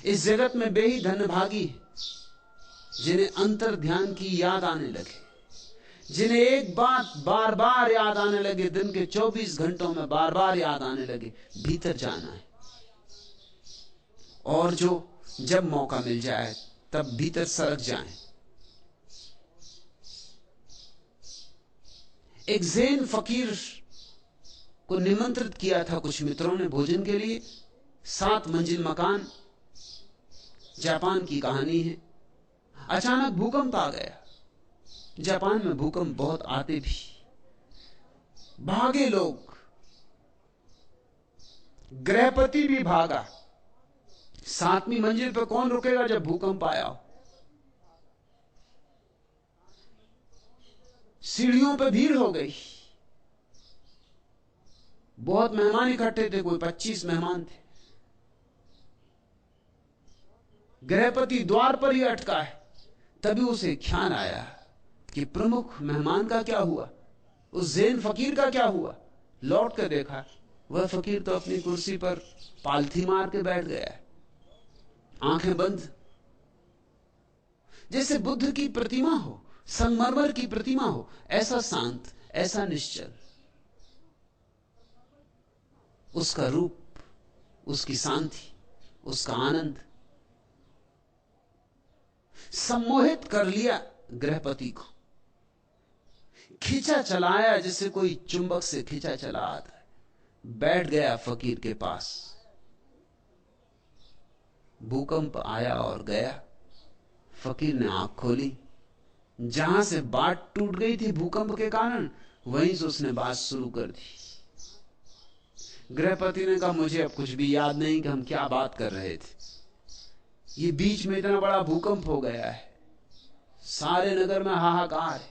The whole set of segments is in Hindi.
इस जगत में वे ही धन्यभागी हैं जिन्हें अंतर ध्यान की याद आने लगे, जिन्हें एक बात बार बार याद आने लगे, दिन के 24 घंटों में बार बार याद आने लगे, भीतर जाना है। और जो जब मौका मिल जाए तब भीतर सरक जाएं। एक ज़ेन फकीर को निमंत्रित किया था कुछ मित्रों ने भोजन के लिए। 7 मंजिल मकान, जापान की कहानी है। अचानक भूकंप आ गया। जापान में भूकंप बहुत आते भी, भागे लोग, गृहपति भी भागा। 7वीं मंजिल पर कौन रुकेगा जब भूकंप आया हो। सीढ़ियों पर भीड़ हो गई, बहुत मेहमान इकट्ठे थे, कोई 25 मेहमान थे। गृहपति द्वार पर ही अटका है। तभी उसे ख्याल आया कि प्रमुख मेहमान का क्या हुआ, उस ज़ेन फकीर का क्या हुआ। लौट कर देखा, वह फकीर तो अपनी कुर्सी पर पालथी मार के बैठ गया है, आंखें बंद, जैसे बुद्ध की प्रतिमा हो, संगमरमर की प्रतिमा हो, ऐसा शांत, ऐसा निश्चल। उसका रूप, उसकी शांति, उसका आनंद सम्मोहित कर लिया गृहपति को। खींचा चलाया जैसे कोई चुंबक से खींचा चला आता है। बैठ गया फकीर के पास। भूकंप आया और गया। फकीर ने आंख खोली। जहां से बात टूट गई थी भूकंप के कारण, वहीं से उसने बात शुरू कर दी। गृहपति ने कहा, मुझे अब कुछ भी याद नहीं कि हम क्या बात कर रहे थे। ये बीच में इतना बड़ा भूकंप हो गया है, सारे नगर में हाहाकार है,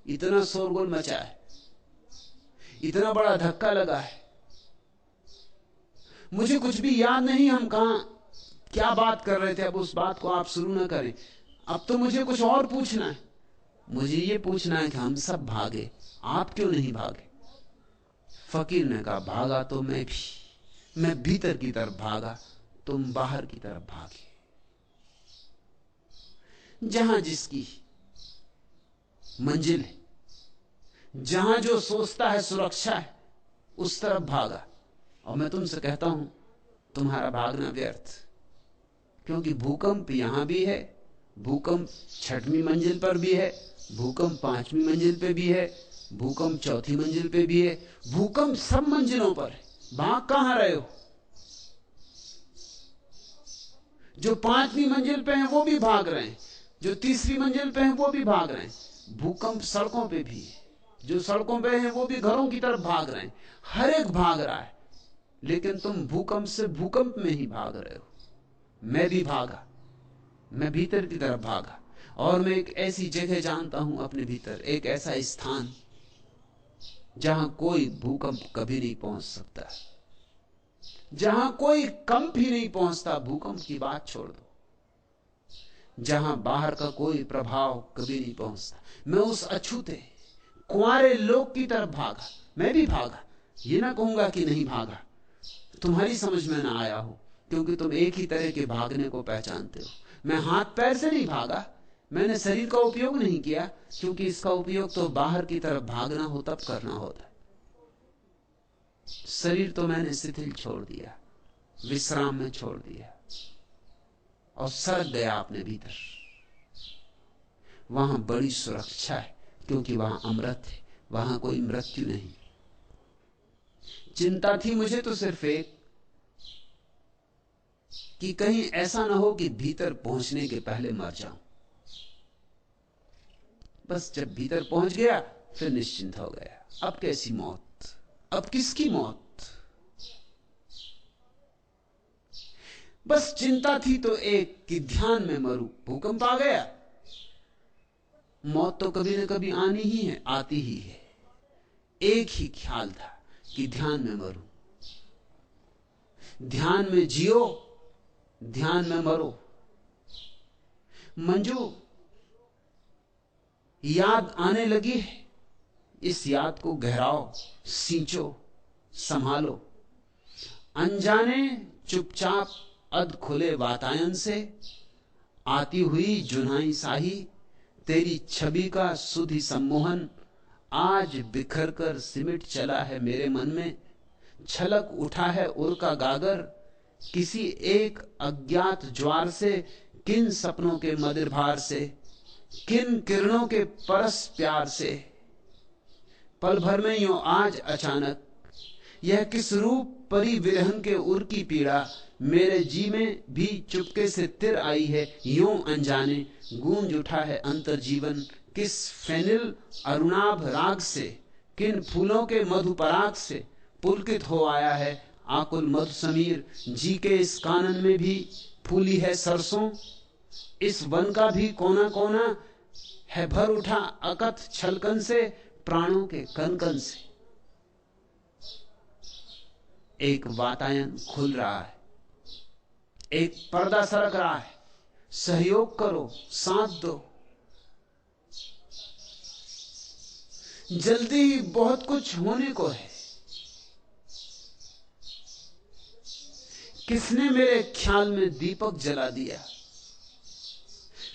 इतना शोरगुल मचा है, इतना बड़ा धक्का लगा है, मुझे कुछ भी याद नहीं हम कहां क्या बात कर रहे थे। अब उस बात को आप शुरू ना करें। अब तो मुझे कुछ और पूछना है। मुझे ये पूछना है कि हम सब भागे, आप क्यों नहीं भागे। फकीर ने कहा, भागा तो मैं भी, मैं भीतर की तरफ भागा, तुम बाहर की तरफ भागे। जहां जिसकी मंजिल है, जहां जो सोचता है सुरक्षा है, उस तरफ भागा। और मैं तुमसे कहता हूं, तुम्हारा भागना व्यर्थ, क्योंकि भूकंप यहां भी है, भूकंप 6वीं मंजिल पर भी है, भूकंप 5वीं मंजिल पे भी है, भूकंप 4थी मंजिल पे भी है, भूकंप सब मंजिलों पर है। भाग कहां रहे हो। जो 5वीं मंजिल पे हैं वो भी भाग रहे हैं, जो 3री मंजिल पे हैं वो भी भाग रहे हैं। भूकंप सड़कों पे भी है, जो सड़कों पे हैं वो भी घरों की तरफ भाग रहे हैं। हर एक भाग रहा है, लेकिन तुम भूकंप से भूकंप में ही भाग रहे हो। मैं भी भागा, मैं भीतर की तरफ भागा। और मैं एक ऐसी जगह जानता हूं अपने भीतर, एक ऐसा स्थान जहां कोई भूकंप कभी नहीं पहुंच सकता, जहां कोई कंप ही नहीं पहुंचता। भूकंप की बात छोड़ दो, जहां बाहर का कोई प्रभाव कभी नहीं पहुंचता। मैं उस अछूते कुंवारे लोक की तरफ भागा। मैं भी भागा, ये ना कहूंगा कि नहीं भागा। तुम्हारी समझ में ना आया हो, क्योंकि तुम एक ही तरह के भागने को पहचानते हो। मैं हाथ पैर से नहीं भागा, मैंने शरीर का उपयोग नहीं किया, क्योंकि इसका उपयोग तो बाहर की तरफ भागना हो तब करना होता है। शरीर तो मैंने शिथिल छोड़ दिया, विश्राम में छोड़ दिया और सरक गया अपने भीतर। वहां बड़ी सुरक्षा है, क्योंकि वहां अमृत है, वहां कोई मृत्यु नहीं। चिंता थी मुझे तो सिर्फ एक, कि कहीं ऐसा ना हो कि भीतर पहुंचने के पहले मर जाऊं। बस जब भीतर पहुंच गया फिर निश्चिंत हो गया। अब कैसी मौत, अब किसकी मौत। बस चिंता थी तो एक कि ध्यान में मरूं। भूकंप आ गया, मौत तो कभी ना कभी आनी ही है, आती ही है। एक ही ख्याल था कि ध्यान में मरूं, ध्यान में जियो, ध्यान में मरो। मंजू, याद आने लगी है, इस याद को गहराओ, सींचो, संभालो। अनजाने चुपचाप अध खुले वातायन से आती हुई जुन्हाई साही, तेरी छवि का सुधि सम्मोहन आज बिखर कर सिमट चला है मेरे मन में। छलक उठा है उर का गागर किसी एक अज्ञात ज्वार से, किन सपनों के मदिर भार से, किन किरणों के परस प्यार से। पल भर में यूं आज अचानक यह किस रूप परी विरहन के उर की पीड़ा, मेरे जी में भी चुपके से तिर आई है यूं अनजाने। गूंज उठा है अंतर जीवन किस फेनिल अरुणाभ राग से, किन फूलों के मधुपराग से पुलकित हो आया है आकुल मधु समीर। जी के इस कानन में भी फूली है सरसों, इस वन का भी कोना कोना है भर उठा अकथ छलकन से, प्राणों के कनकन से। एक वातायन खुल रहा है, एक पर्दा सरक रहा है, सहयोग करो, साथ दो। जल्दी ही बहुत कुछ होने को है। किसने मेरे ख्याल में दीपक जला दिया,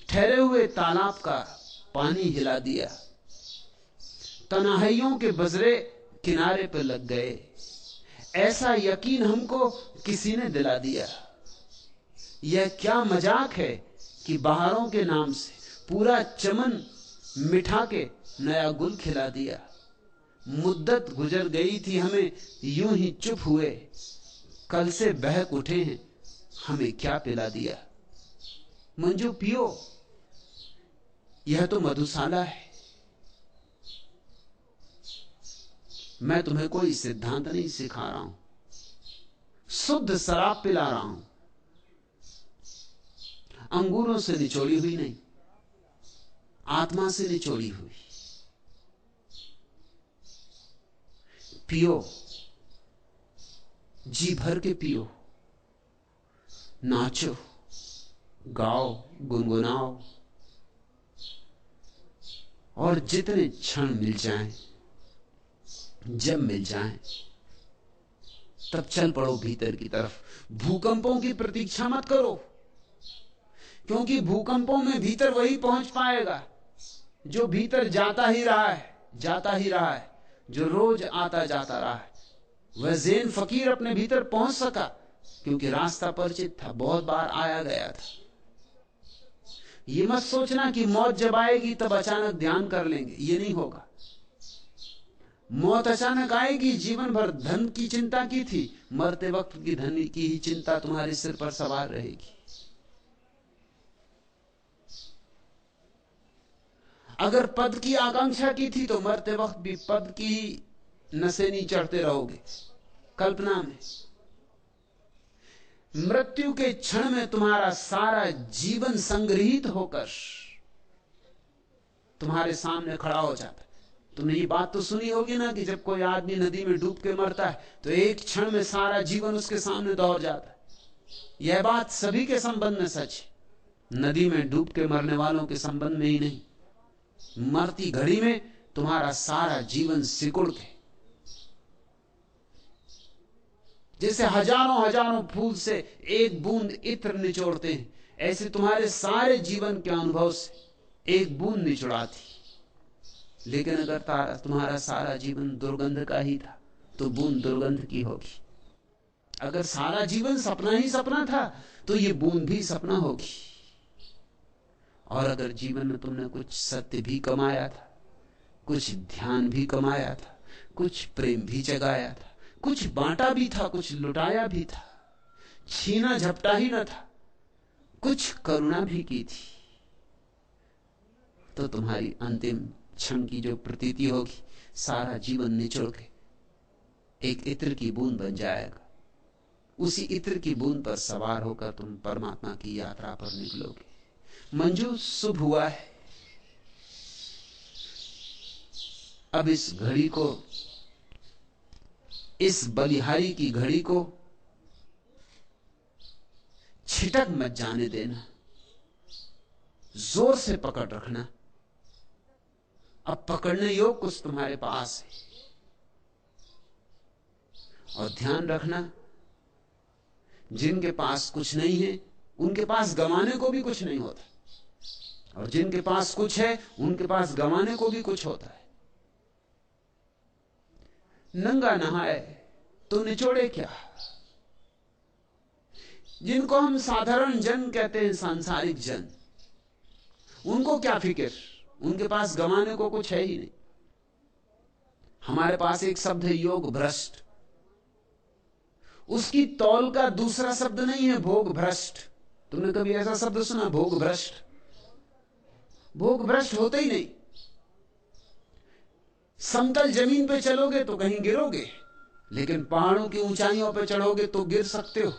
ठहरे हुए तालाब का पानी हिला दिया। तन्हाइयों के बजरे किनारे पर लग गए, ऐसा यकीन हमको किसी ने दिला दिया। यह क्या मजाक है कि बहारों के नाम से पूरा चमन मिठा के नया गुल खिला दिया। मुद्दत गुजर गई थी हमें यूं ही चुप हुए, कल से बहक उठे हैं हमें क्या पिला दिया। मंजू पियो, यह तो मधुशाला है। मैं तुम्हें कोई सिद्धांत नहीं सिखा रहा हूं, शुद्ध शराब पिला रहा हूं, अंगूरों से निचोड़ी हुई नहीं, आत्मा से निचोड़ी हुई। पियो, जी भर के पियो, नाचो, गाओ, गुनगुनाओ, और जितने क्षण मिल जाएं, जब मिल जाएं, तब चल पड़ो भीतर की तरफ। भूकंपों की प्रतीक्षा मत करो, क्योंकि भूकंपों में भीतर वही पहुंच पाएगा जो भीतर जाता ही रहा है, जाता ही रहा है, जो रोज आता जाता रहा है। वह ज़ैन फकीर अपने भीतर पहुंच सका क्योंकि रास्ता परिचित था, बहुत बार आया गया था। ये मत सोचना कि मौत जब आएगी तब अचानक ध्यान कर लेंगे, ये नहीं होगा। मौत अचानक आएगी, जीवन भर धन की चिंता की थी, मरते वक्त की धन की ही चिंता तुम्हारे सिर पर सवार रहेगी। अगर पद की आकांक्षा की थी तो मरते वक्त भी पद की नशे नहीं चढ़ते रहोगे कल्पना में। मृत्यु के क्षण में तुम्हारा सारा जीवन संग्रहित होकर तुम्हारे सामने खड़ा हो जाता है। तुमने ये बात तो सुनी होगी ना कि जब कोई आदमी नदी में डूब के मरता है तो एक क्षण में सारा जीवन उसके सामने दौड़ जाता है। यह बात सभी के संबंध में सच है, नदी में डूब के मरने वालों के संबंध में ही नहीं। मरती घड़ी में तुम्हारा सारा जीवन सिकुड़ के, जैसे हजारों हजारों फूल से एक बूंद इत्र निचोड़ते हैं, ऐसे तुम्हारे सारे जीवन के अनुभव से एक बूंद निचोड़ाती। लेकिन अगर तुम्हारा सारा जीवन दुर्गंध का ही था तो बूंद दुर्गंध की होगी। अगर सारा जीवन सपना ही सपना था तो ये बूंद भी सपना होगी। और अगर जीवन में तुमने कुछ सत्य भी कमाया था, कुछ ध्यान भी कमाया था, कुछ प्रेम भी जगाया था, कुछ बांटा भी था, कुछ लुटाया भी था, छीना झपटा ही न था, कुछ करुणा भी की थी, तो तुम्हारी अंतिम क्षण की जो प्रतीति होगी, सारा जीवन निचोड़ के एक इत्र की बूंद बन जाएगा। उसी इत्र की बूंद पर सवार होकर तुम परमात्मा की यात्रा पर निकलोगे। मंजू, शुभ हुआ है। अब इस घड़ी को, इस बलिहारी की घड़ी को छिटक मत जाने देना, जोर से पकड़ रखना। अब पकड़ने योग कुछ तुम्हारे पास है। और ध्यान रखना जिनके पास कुछ नहीं है उनके पास गंवाने को भी कुछ नहीं होता, और जिनके पास कुछ है उनके पास गंवाने को भी कुछ होता है। नंगा नहाए तो निचोड़े क्या। जिनको हम साधारण जन कहते हैं, सांसारिक जन, उनको क्या फिक्र, उनके पास गंवाने को कुछ है ही नहीं। हमारे पास एक शब्द है योग भ्रष्ट, उसकी तौल का दूसरा शब्द नहीं है भोग भ्रष्ट। तुमने कभी ऐसा शब्द सुना, भोग भ्रष्ट? भोग भ्रष्ट होते ही नहीं। समतल जमीन पे चलोगे तो कहीं गिरोगे, लेकिन पहाड़ों की ऊंचाइयों पे चढ़ोगे तो गिर सकते हो।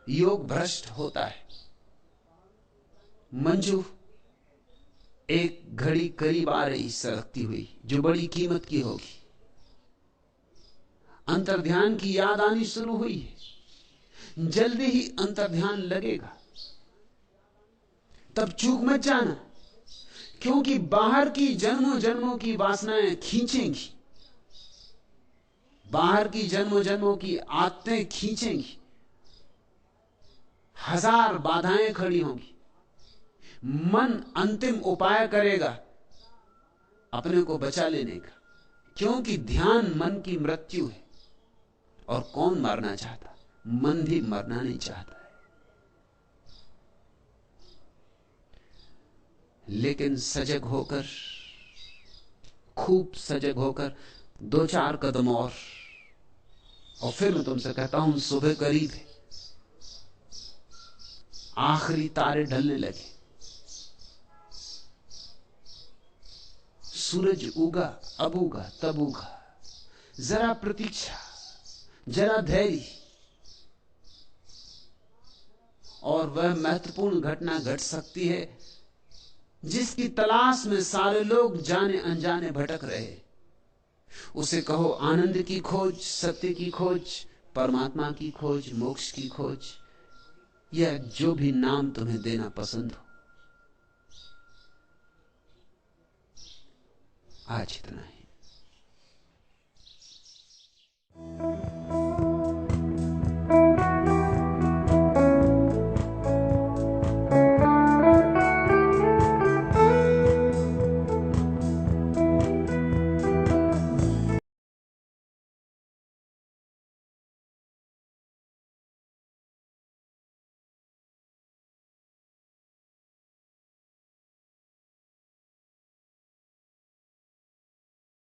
योग भ्रष्ट होता है। मंजू एक घड़ी करीब आ रही सरकती हुई, जो बड़ी कीमत की होगी। अंतर्ध्यान की याद आनी शुरू हुई है, जल्दी ही अंतर्ध्यान लगेगा। तब चूक मत जाना, क्योंकि बाहर की जन्मों जन्मों की वासनाएं खींचेंगी, बाहर की जन्मों जन्मों की आदतें खींचेंगी, हजार बाधाएं खड़ी होंगी। मन अंतिम उपाय करेगा अपने को बचा लेने का, क्योंकि ध्यान मन की मृत्यु है। और कौन मरना चाहता? मन भी मरना नहीं चाहता है। लेकिन सजग होकर, खूब सजग होकर 2-4 कदम और फिर मैं तुमसे कहता हूं सुबह करीब है, आखिरी तारे ढलने लगे, सूरज उगा, अब उगा, तब उगा। जरा प्रतीक्षा, जरा धैर्य, और वह महत्वपूर्ण घटना घट सकती है जिसकी तलाश में सारे लोग जाने अनजाने भटक रहे। उसे कहो आनंद की खोज, सत्य की खोज, परमात्मा की खोज, मोक्ष की खोज, या जो भी नाम तुम्हें देना पसंद हो। आज इतना है।